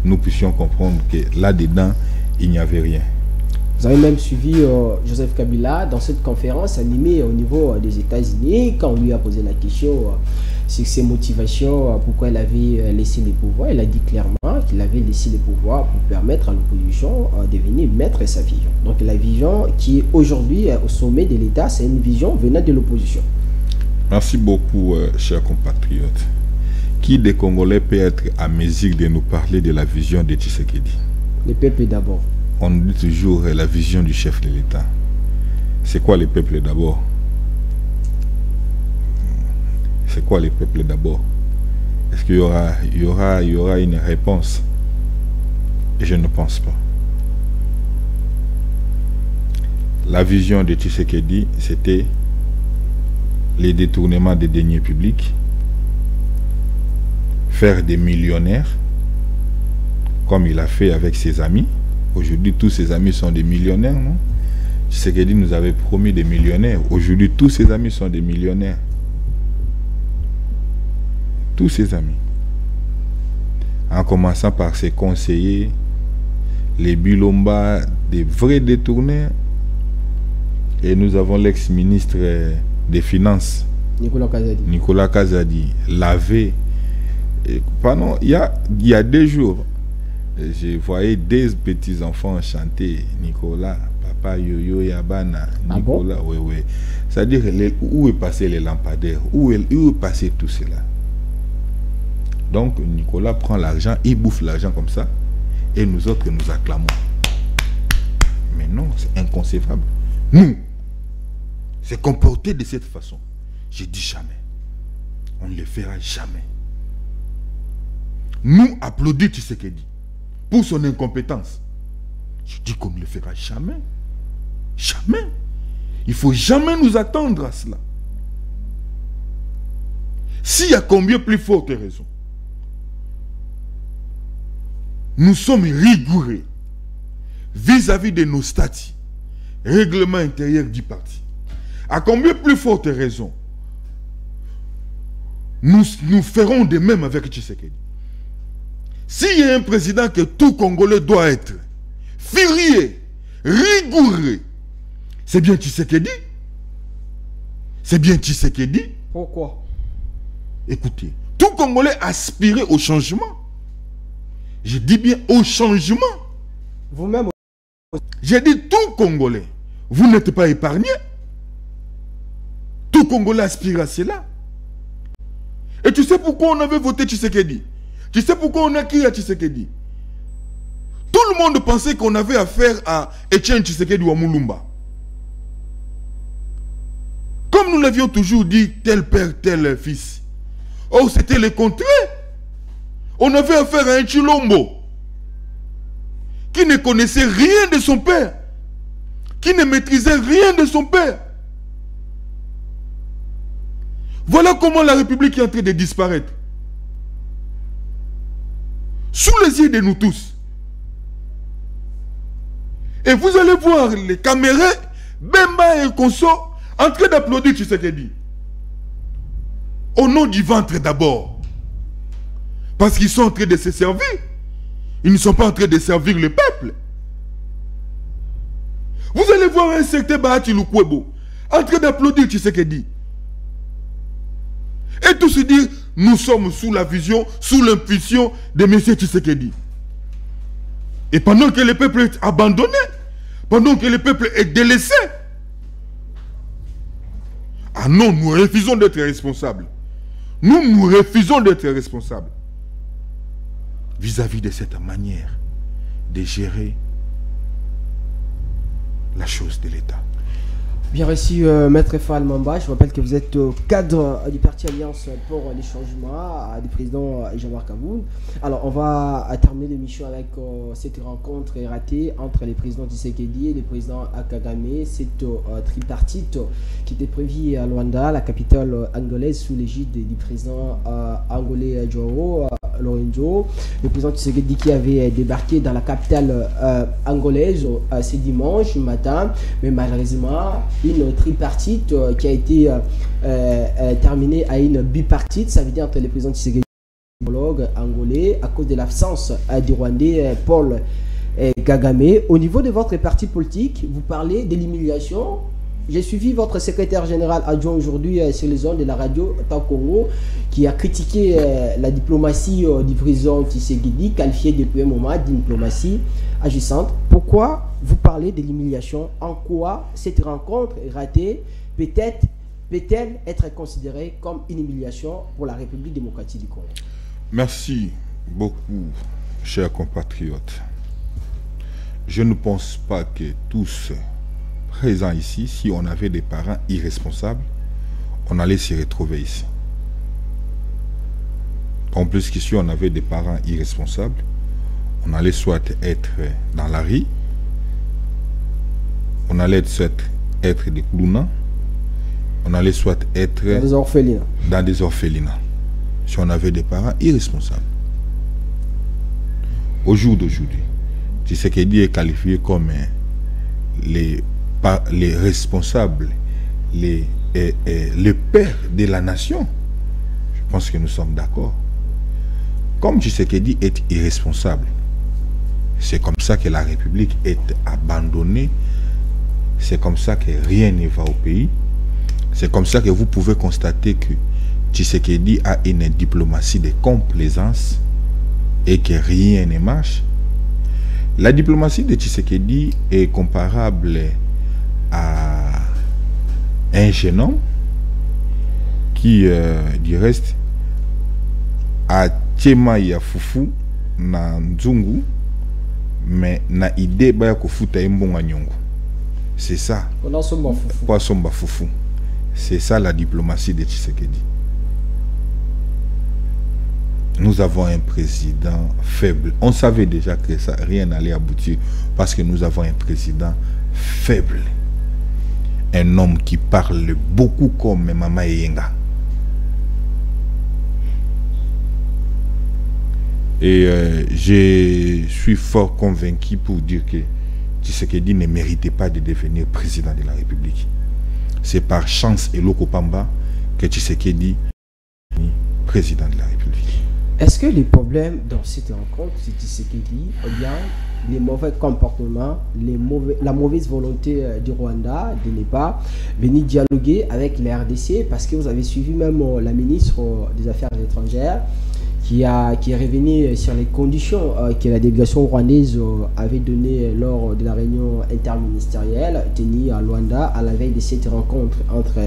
nous puissions comprendre que là-dedans, il n'y avait rien. Vous avez même suivi Joseph Kabila dans cette conférence animée au niveau des États-Unis quand on lui a posé la question sur ses motivations, pourquoi il avait laissé les pouvoirs. Il a dit clairement qu'il avait laissé les pouvoirs pour permettre à l'opposition de venir mettre sa vision. Donc la vision qui est aujourd'hui au sommet de l'État, c'est une vision venant de l'opposition. Merci beaucoup, chers compatriotes. Qui des Congolais peut être à mesure de nous parler de la vision de Tshisekedi? Le peuple d'abord. On dit toujours la vision du chef de l'État. C'est quoi le peuple d'abord? C'est quoi le peuple d'abord? Est-ce qu'il y aura une réponse? Et je ne pense pas. La vision de Tshisekedi, c'était les détournements des deniers publics, faire des millionnaires, comme il a fait avec ses amis. Aujourd'hui, tous ses amis sont des millionnaires, non? Tshisekedi nous avait promis des millionnaires. Aujourd'hui, tous ses amis sont des millionnaires. Tous ses amis. En commençant par ses conseillers, les Bilomba, des vrais détournés. Et nous avons l'ex-ministre des Finances, Nicolas Kazadi, lavé. Pardon, il y a 2 jours, je voyais des petits-enfants chanter Nicolas, Papa Yoyo Yabana, Nicolas, ah bon? Oui. C'est-à-dire, où est passé les lampadaires? Où est passé tout cela? Donc, Nicolas prend l'argent, il bouffe l'argent comme ça, et nous autres, nous acclamons. Mais non, c'est inconcevable. Nous, c'est comporter de cette façon. Je dis jamais. On ne le fera jamais. Nous applaudissons Tshisekedi pour son incompétence. Je dis qu'on ne le fera jamais. Jamais. Il ne faut jamais nous attendre à cela. S'il y a combien plus forte raison, nous sommes rigoureux vis-à-vis de nos statuts, règlement intérieur du parti. À combien plus forte raison, nous ferons de même avec Tshisekedi. S'il y a un président que tout Congolais doit être furieux, rigoureux, c'est bien Tshisekedi. C'est bien Tshisekedi. Pourquoi? Écoutez, tout Congolais aspirait au changement. Je dis bien au changement. Vous-même. J'ai dit tout Congolais. Vous n'êtes pas épargné. Tout Congolais aspire à cela. Et tu sais pourquoi on avait voté Tshisekedi? Tu sais pourquoi on a crié à Tshisekedi? Tout le monde pensait qu'on avait affaire à Etienne Tshisekedi ou à Moulumba. Comme nous l'avions toujours dit, tel père, tel fils. Oh, c'était le contraire. On avait affaire à un Chilombo qui ne connaissait rien de son père, qui ne maîtrisait rien de son père. Voilà comment la République est en train de disparaître. Sous les yeux de nous tous. Et vous allez voir les caméras, Bemba et Konso, en train d'applaudir Tshisekedi. Au nom du ventre d'abord. Parce qu'ils sont en train de se servir. Ils ne sont pas en train de servir le peuple. Vous allez voir un certain Bahati Lukwebo en train d'applaudir Tshisekedi. Et tout se dire, nous sommes sous la vision, sous l'impulsion de M. Tshisekedi. Et pendant que le peuple est abandonné, pendant que le peuple est délaissé, ah non, nous refusons d'être responsables. Nous refusons d'être responsables vis-à-vis de cette manière de gérer la chose de l'État. Bien reçu, Maître Fall Mamba. Je rappelle que vous êtes cadre du parti Alliance pour les changements du président Jean-Marc Kaboun. Alors, on va terminer l'émission avec cette rencontre ratée entre les présidents Tshisekedi et le président Kagame. Cette tripartite qui était prévue à Luanda, la capitale angolaise, sous l'égide du président angolais Joao Lorenzo. Le président Tshisekedi qui avait débarqué dans la capitale angolaise ce dimanche matin, mais malheureusement, une tripartite qui a été terminée à une bipartite, ça veut dire entre le président Tshisekedi et l'homologue angolais, à cause de l'absence du Rwandais Paul Kagame. Au niveau de votre parti politique, vous parlez de l'humiliation. J'ai suivi votre secrétaire général adjoint aujourd'hui sur les ondes de la radio Congo qui a critiqué la diplomatie du président Tshisekedi, qualifiée depuis un moment d'une diplomatie agissante. Pourquoi vous parlez de l'humiliation? En quoi cette rencontre ratée peut-elle être considérée comme une humiliation pour la République démocratique du Congo? Merci beaucoup, chers compatriotes. Je ne pense pas que tous présents ici, si on avait des parents irresponsables, on allait s'y retrouver ici. En plus qu'ici, on avait des parents irresponsables, on allait soit être dans la rue, on allait soit être des clowns, on allait soit être dans des orphelinats. Si on avait des parents irresponsables. Au jour d'aujourd'hui, Tshisekedi est qualifié comme les responsables, les pères de la nation. Je pense que nous sommes d'accord. Comme Tshisekedi est irresponsable, c'est comme ça que la République est abandonnée, c'est comme ça que rien ne va au pays, c'est comme ça que vous pouvez constater que Tshisekedi a une diplomatie de complaisance et que rien ne marche. La diplomatie de Tshisekedi est comparable à un jeune homme qui, du reste, a tchema ya fufu na nzungu, mais na idée ba ya kofuta mbonga nyongo. C'est ça. Poisson fufu. C'est ça la diplomatie de Tshisekedi. nous avons un président faible. On savait déjà que ça, rien n'allait aboutir parce que nous avons un président faible. Un homme qui parle beaucoup comme Mama Yenga. Et je suis fort convaincu pour dire que Tshisekedi ne méritait pas de devenir président de la République. C'est par chance et Lokopamba que Tshisekedi est président de la République. Est-ce que les problèmes dans cette rencontre, c'est Tshisekedi, ou bien les mauvais comportements, la mauvaise volonté du Rwanda de ne pas venir dialoguer avec la RDC, parce que vous avez suivi même la ministre des Affaires étrangères qui est revenue sur les conditions que la délégation rwandaise avait données lors de la réunion interministérielle tenue à Luanda à la veille de cette rencontre entre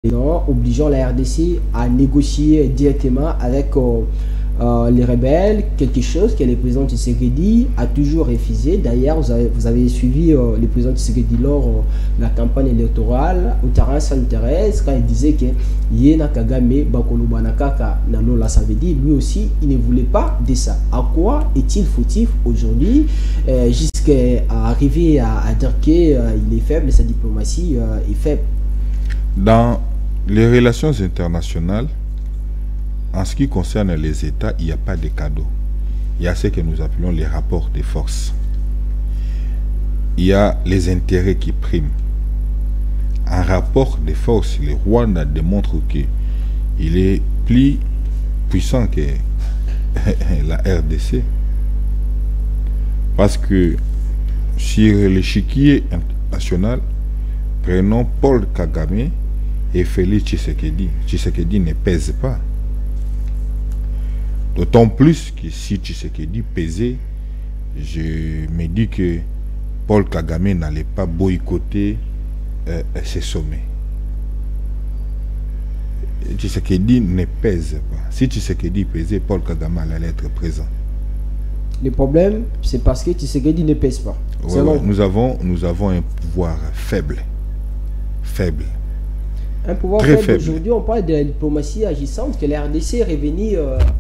les gens, obligeant la RDC à négocier directement avec les rebelles, quelque chose que le président Tshisekedi a toujours refusé. D'ailleurs, vous avez suivi le président Tshisekedi lors de la campagne électorale au terrain Sainte-Thérèse, quand il disait que Yena Kagame Bakolobanakaka Nanola, ça veut dire lui aussi, il ne voulait pas de ça. À quoi est-il fautif aujourd'hui jusqu'à arriver à dire qu'il est faible, sa diplomatie est faible? Dans les relations internationales, en ce qui concerne les États, il n'y a pas de cadeaux. Il y a ce que nous appelons les rapports de force. Il y a les intérêts qui priment. Un rapport de force, le Rwanda démontre qu'il est plus puissant que la RDC. Parce que sur l'échiquier international, prenons Paul Kagame et Félix Tshisekedi. Tshisekedi ne pèse pas. D'autant plus que si Tshisekedi pesait, je me dis que Paul Kagame n'allait pas boycotter ces sommets. Tshisekedi ne pèse pas. Si Tshisekedi pesait, Paul Kagame allait être présent. Le problème, c'est parce que Tshisekedi ne pèse pas. Ouais, nous avons un pouvoir faible. Faible. Un pouvoir faible. Aujourd'hui, on parle de la diplomatie agissante, que la RDC est revenue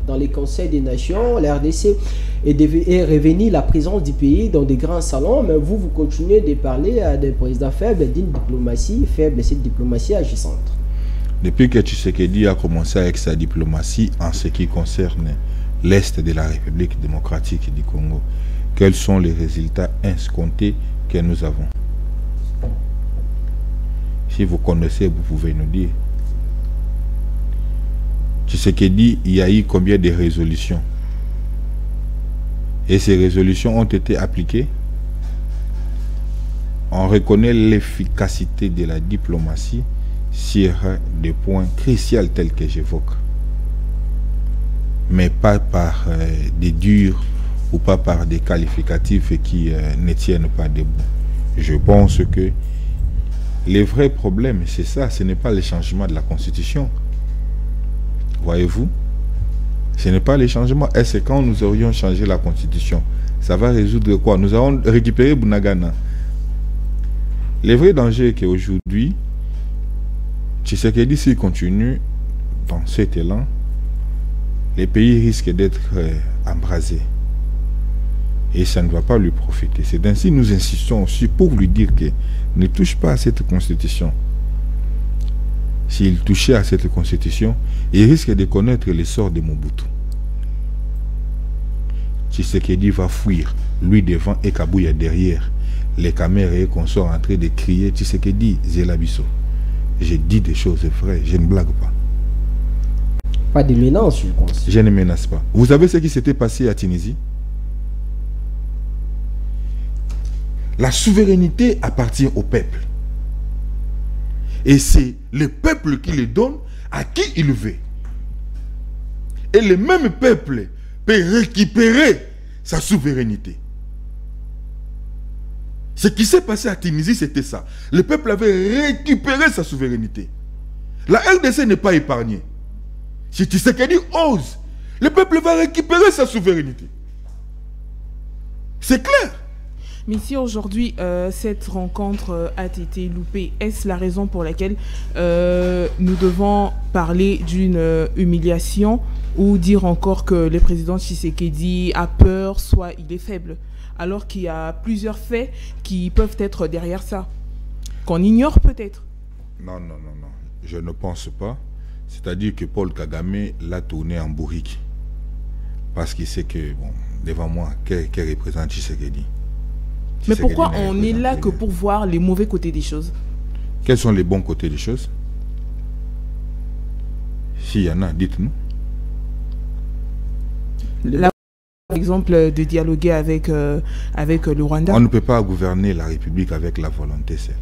dans les conseils des nations, la RDC est revenue la présence du pays dans des grands salons, mais vous continuez de parler des présidents faibles, d'une diplomatie faible, cette diplomatie agissante. Depuis que Tshisekedi a commencé avec sa diplomatie en ce qui concerne l'Est de la République démocratique du Congo, quels sont les résultats escomptés que nous avons? Si vous connaissez, vous pouvez nous dire. Tshisekedi, il y a eu combien de résolutions? Et ces résolutions ont été appliquées? On reconnaît l'efficacité de la diplomatie sur des points cruciaux tels que j'évoque. Mais pas par des durs ou pas par des qualificatifs qui ne tiennent pas debout. Je pense que les vrais problèmes, c'est ça, ce n'est pas le changement de la Constitution. Voyez-vous? Ce n'est pas le changement. Est-ce que quand nous aurions changé la Constitution, ça va résoudre quoi? Nous avons récupéré Bunagana. Le vrai danger est qu'aujourd'hui, Tshisekedi, s'il continue dans cet élan, les pays risquent d'être embrasés. Et ça ne va pas lui profiter. C'est ainsi que nous insistons aussi pour lui dire que ne touche pas à cette constitution. S'il touchait à cette constitution, il risque de connaître le sort de Mobutu. Tshisekedi va fuir, lui devant et Kabouya derrière. Les caméras et consorts en train de crier Tshisekedi, Zelabiso. Je dis des choses vraies, je ne blague pas. Pas de menace, je pense. Je ne menace pas. Vous savez ce qui s'était passé à Tunisie? La souveraineté appartient au peuple. Et c'est le peuple qui le donne à qui il veut. Et le même peuple peut récupérer sa souveraineté. Ce qui s'est passé à Tunisie, c'était ça. Le peuple avait récupéré sa souveraineté. La RDC n'est pas épargnée. Si Tshisekedi ose, le peuple va récupérer sa souveraineté. C'est clair. Mais si aujourd'hui cette rencontre a été loupée, est-ce la raison pour laquelle nous devons parler d'une humiliation ou dire encore que le président Tshisekedi a peur, soit il est faible, alors qu'il y a plusieurs faits qui peuvent être derrière ça, qu'on ignore peut-être? Non, non, non, non. Je ne pense pas. C'est-à-dire que Paul Kagame l'a tourné en bourrique. Parce qu'il sait que, bon, devant moi, quel représente Tshisekedi? Mais pourquoi on est là que pour voir les mauvais côtés des choses? Quels sont les bons côtés des choses? S'il y en a, dites-nous. Par exemple, de dialoguer avec le Rwanda. On ne peut pas gouverner la République avec la volonté seule.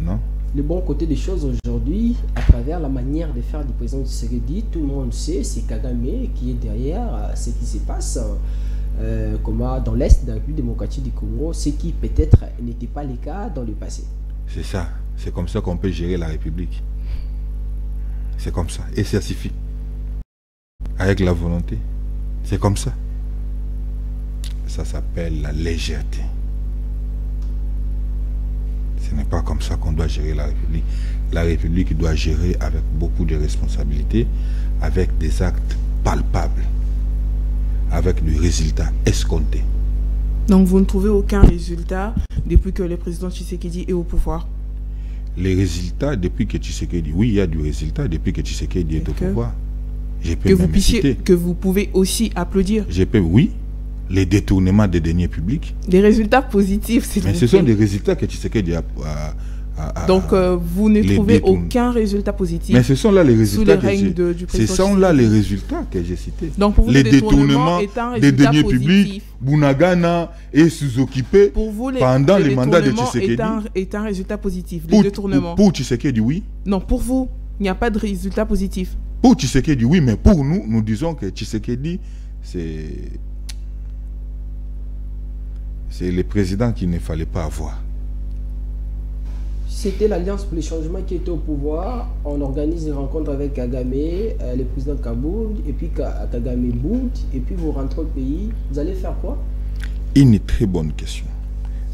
Non? Le bon côté des choses aujourd'hui, à travers la manière de faire du président Tshisekedi, tout le monde sait, c'est Kagame qui est derrière ce qui se passe comme dans l'Est de la République démocratique du Congo, ce qui peut-être n'était pas le cas dans le passé. C'est ça. C'est comme ça qu'on peut gérer la République. C'est comme ça. Et ça suffit. Avec la volonté. C'est comme ça. Ça s'appelle la légèreté. Ce n'est pas comme ça qu'on doit gérer la République. La République doit gérer avec beaucoup de responsabilités, avec des actes palpables, avec des résultats escomptés. Donc vous ne trouvez aucun résultat depuis que le président Tshisekedi est au pouvoir? Les résultats depuis que Tshisekedi... Oui, il y a du résultat depuis que Tshisekedi est au pouvoir. Que vous pouvez aussi applaudir. Oui. Les détournements des deniers publics. Des résultats positifs, c'est. Mais ce sont des résultats que Tshisekedi a... Donc vous ne trouvez aucun résultat positif. Mais ce sont là les résultats que j'ai. Ce sont là les résultats que j'ai cités. Donc pour vous, les détournements des deniers publics, Bunagana et sous-occupés pendant les mandats de Tshisekedi est un résultat positif. Les détournements. Pour Tshisekedi, oui. Non, pour vous, il n'y a pas de résultat positif. Pour Tshisekedi, oui, mais pour nous, nous disons que Tshisekedi, c'est le président qu'il ne fallait pas avoir. C'était l'Alliance pour les changements qui était au pouvoir. On organise une rencontre avec Kagame, le président Kaboul, et puis Kagame bouge, et puis vous rentrez au pays. Vous allez faire quoi? Une très bonne question.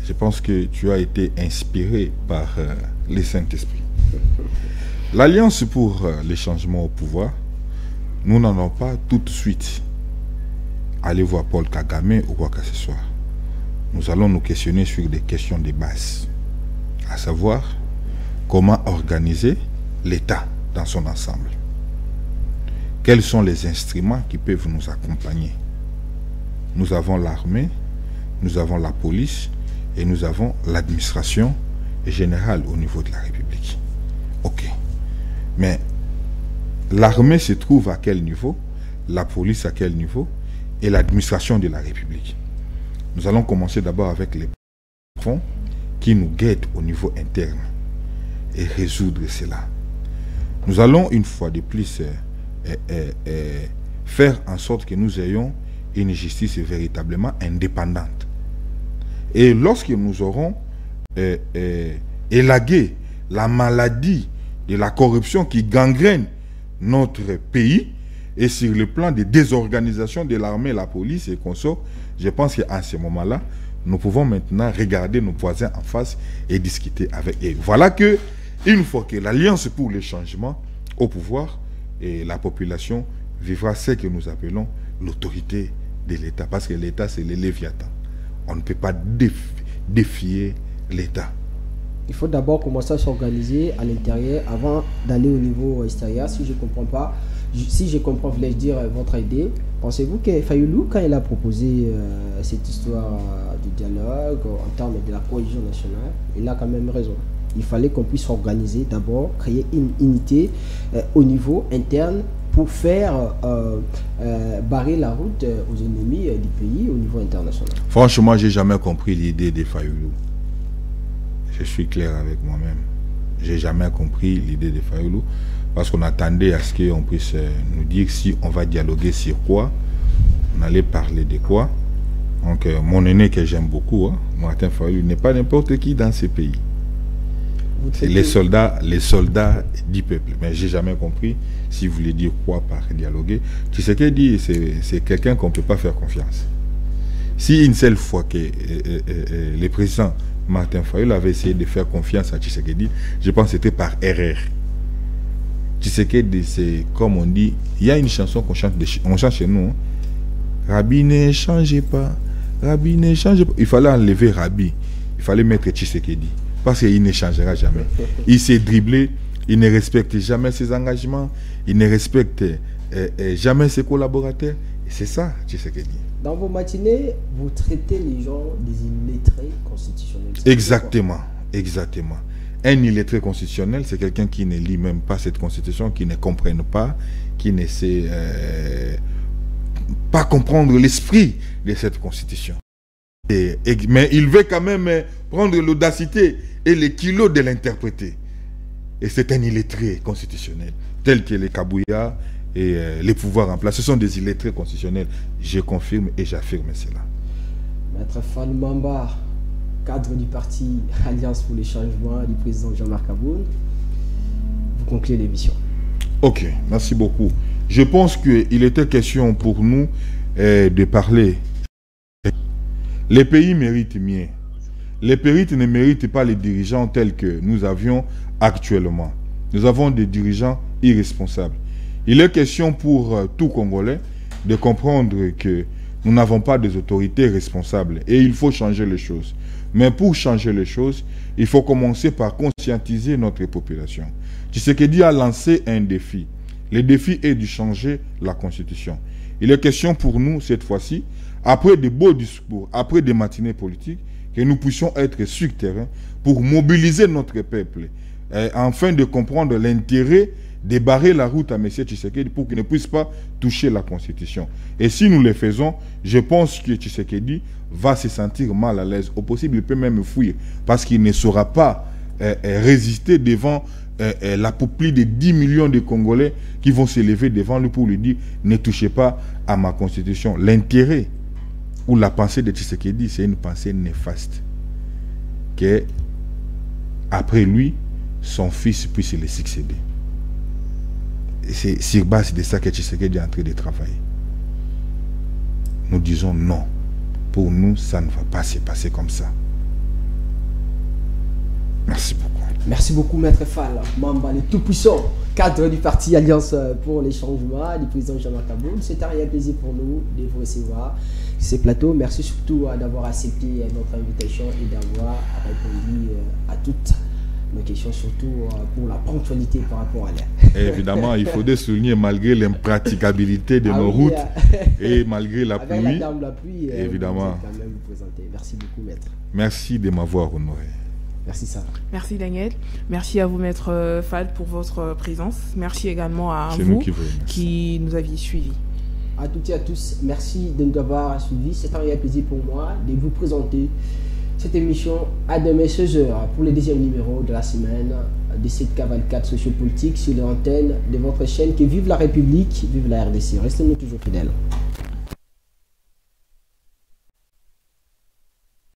Je pense que tu as été inspiré par le Saint-Esprit. L'Alliance pour les changements au pouvoir, nous n'en allons pas tout de suite aller voir Paul Kagame ou quoi que ce soit. Nous allons nous questionner sur des questions de base, à savoir comment organiser l'État dans son ensemble. Quels sont les instruments qui peuvent nous accompagner? Nous avons l'armée, nous avons la police et nous avons l'administration générale au niveau de la République. Ok. Mais l'armée se trouve à quel niveau? La police à quel niveau? Et l'administration de la République. Nous allons commencer d'abord avec les fonds qui nous guettent au niveau interne et résoudre cela. Nous allons une fois de plus faire en sorte que nous ayons une justice véritablement indépendante. Et lorsque nous aurons élagué la maladie de la corruption qui gangrène notre pays, et sur le plan de désorganisation de l'armée, la police et consorts, je pense qu'à ce moment-là, nous pouvons maintenant regarder nos voisins en face et discuter avec eux. Voilà que, une fois que l'Alliance pour le changement au pouvoir, et la population vivra ce que nous appelons l'autorité de l'État. Parce que l'État, c'est le Léviathan. On ne peut pas défier l'État. Il faut d'abord commencer à s'organiser à l'intérieur avant d'aller au niveau extérieur. Si je ne comprends pas, si je comprends, voulais-je dire votre idée, pensez-vous que Fayulu, quand il a proposé cette histoire du dialogue en termes de la cohésion nationale, il a quand même raison. Il fallait qu'on puisse s'organiser d'abord, créer une unité au niveau interne pour faire barrer la route aux ennemis du pays au niveau international. Franchement, je n'ai jamais compris l'idée de Fayulu. Je suis clair avec moi-même. Je n'ai jamais compris l'idée de Fayulu parce qu'on attendait à ce qu'on puisse nous dire si on va dialoguer sur quoi, on allait parler de quoi. Donc, mon aîné que j'aime beaucoup, hein, Martin Fayulu, n'est pas n'importe qui dans ce pays. C'est les soldats du peuple. Mais je n'ai jamais compris si vous voulez dire quoi par dialoguer. Tu sais qu'il dit, c'est quelqu'un qu'on ne peut pas faire confiance. Si une seule fois que le président Martin Fayulu avait essayé de faire confiance à Tshisekedi, je pense que c'était par erreur. Tshisekedi, c'est comme on dit, il y a une chanson qu'on chante, on chante chez nous. Hein. Rabbi ne changez pas, Rabbi ne changez pas. Il fallait enlever Rabbi, il fallait mettre Tshisekedi. Parce qu'il ne changera jamais. Il s'est dribblé, il ne respecte jamais ses engagements, il ne respecte jamais ses collaborateurs. Et c'est ça, Tshisekedi. Dans vos matinées, vous traitez les gens des illettrés constitutionnels. Exactement, exactement. Un illettré constitutionnel, c'est quelqu'un qui ne lit même pas cette constitution, qui ne comprenne pas, qui ne sait pas comprendre l'esprit de cette constitution. Mais il veut quand même prendre l'audacité et les kilos de l'interpréter. Et c'est un illettré constitutionnel, tel que les Kabouya et les pouvoirs en place. Ce sont des illettrés constitutionnels. Je confirme et j'affirme cela. Maître Fall Mamba, cadre du parti Alliance pour les changements du président Jean-Marc Aboun, vous concluez l'émission. Ok, merci beaucoup. Je pense qu'il était question pour nous de parler. Les pays méritent mieux. Les pays ne méritent pas les dirigeants tels que nous avions actuellement. Nous avons des dirigeants irresponsables. Il est question pour tout Congolais de comprendre que nous n'avons pas des autorités responsables et il faut changer les choses. Mais pour changer les choses, il faut commencer par conscientiser notre population. Tshisekedi a lancé un défi. Le défi est de changer la Constitution. Il est question pour nous, cette fois-ci, après de beaux discours, après des matinées politiques, que nous puissions être sur le terrain pour mobiliser notre peuple, afin de comprendre l'intérêt de barrer la route à M. Tshisekedi pour qu'il ne puisse pas toucher la Constitution. Et si nous le faisons, je pense que Tshisekedi va se sentir mal à l'aise. Au possible, il peut même fuir parce qu'il ne saura pas résister devant la plus de 10 millions de Congolais qui vont se lever devant lui pour lui dire « Ne touchez pas à ma Constitution ». L'intérêt ou la pensée de Tshisekedi, c'est une pensée néfaste. Que après lui, son fils puisse le succéder. C'est sur base de ça que Tshisekedi est en train de travailler. Nous disons non. Pour nous, ça ne va pas se passer comme ça. Merci beaucoup. Merci beaucoup, Maître Fall Mamba, le tout-puissant cadre du parti Alliance pour les changements du président Jean-Marc Aboun. C'est un réel plaisir pour nous de vous recevoir sur ces plateaux. Merci surtout d'avoir accepté notre invitation et d'avoir répondu à toutes nos questions, surtout pour la ponctualité par rapport à l'air. Évidemment, il faudrait souligner malgré l'impraticabilité de nos routes et malgré la pluie. Avec la pluie, évidemment. Quand même vous présenter. Merci beaucoup, Maître. Merci de m'avoir honoré. Merci Sarah. Merci Daniel. Merci à vous Maître Fall pour votre présence. Merci également à vous qui nous aviez suivis. À toutes et à tous, merci de nous avoir suivis. C'est un réel plaisir pour moi de vous présenter cette émission à demain 16h pour le deuxième numéro de la semaine de cette cavalcade sociopolitique sur l'antenne de votre chaîne qui Vive la République, vive la RDC. Restez-nous toujours fidèles.